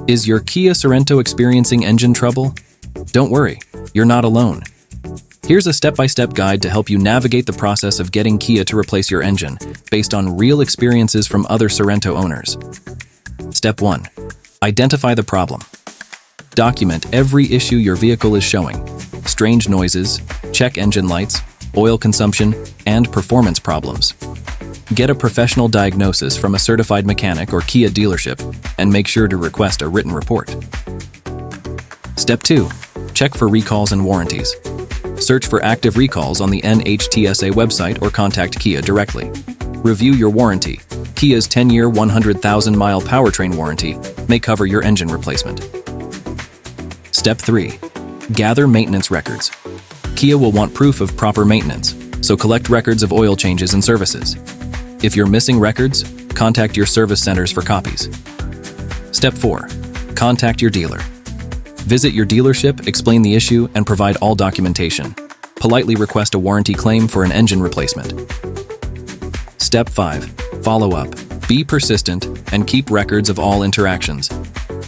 Is your Kia Sorento experiencing engine trouble? Don't worry, you're not alone. Here's a step-by-step guide to help you navigate the process of getting Kia to replace your engine, based on real experiences from other Sorento owners. Step 1. Identify the problem. Document every issue your vehicle is showing: strange noises, check engine lights, oil consumption, and performance problems. Get a professional diagnosis from a certified mechanic or Kia dealership, and make sure to request a written report. Step 2. Check for recalls and warranties. Search for active recalls on the NHTSA website or contact Kia directly. Review your warranty. Kia's 10-year, 100,000-mile powertrain warranty may cover your engine replacement. Step 3. Gather maintenance records. Kia will want proof of proper maintenance, so collect records of oil changes and services. If you're missing records, contact your service centers for copies. Step 4. Contact your dealer. Visit your dealership, explain the issue, and provide all documentation. Politely request a warranty claim for an engine replacement. Step 5. Follow up. Be persistent and keep records of all interactions.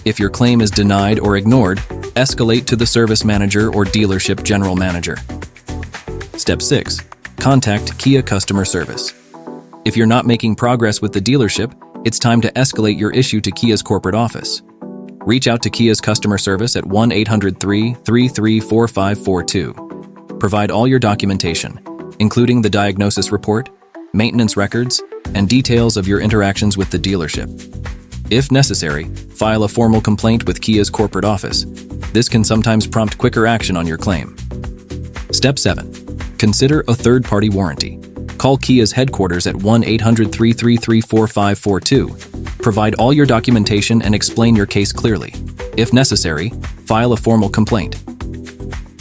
If your claim is denied or ignored, escalate to the service manager or dealership general manager. Step 6. Contact Kia customer service. If you're not making progress with the dealership, it's time to escalate your issue to Kia's corporate office. Reach out to Kia's customer service at 1-800-333-4542. Provide all your documentation, including the diagnosis report, maintenance records, and details of your interactions with the dealership. If necessary, file a formal complaint with Kia's corporate office. This can sometimes prompt quicker action on your claim. Step 7. Consider a third-party warranty. Call Kia's headquarters at 1-800-333-4542. Provide all your documentation and explain your case clearly. If necessary, file a formal complaint.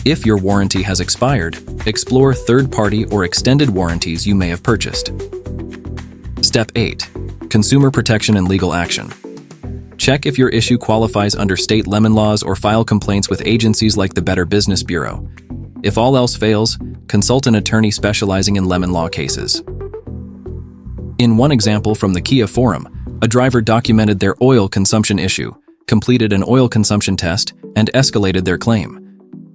If your warranty has expired, explore third-party or extended warranties you may have purchased. Step 8. Consumer protection and legal action. Check if your issue qualifies under state lemon laws or file complaints with agencies like the Better Business Bureau. If all else fails, consult an attorney specializing in lemon law cases. In one example from the Kia forum, a driver documented their oil consumption issue, completed an oil consumption test, and escalated their claim.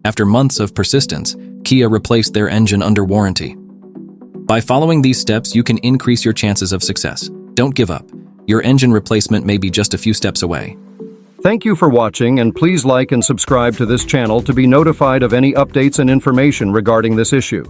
After months of persistence, Kia replaced their engine under warranty. By following these steps, you can increase your chances of success. Don't give up. Your engine replacement may be just a few steps away. Thank you for watching, and please like and subscribe to this channel to be notified of any updates and information regarding this issue.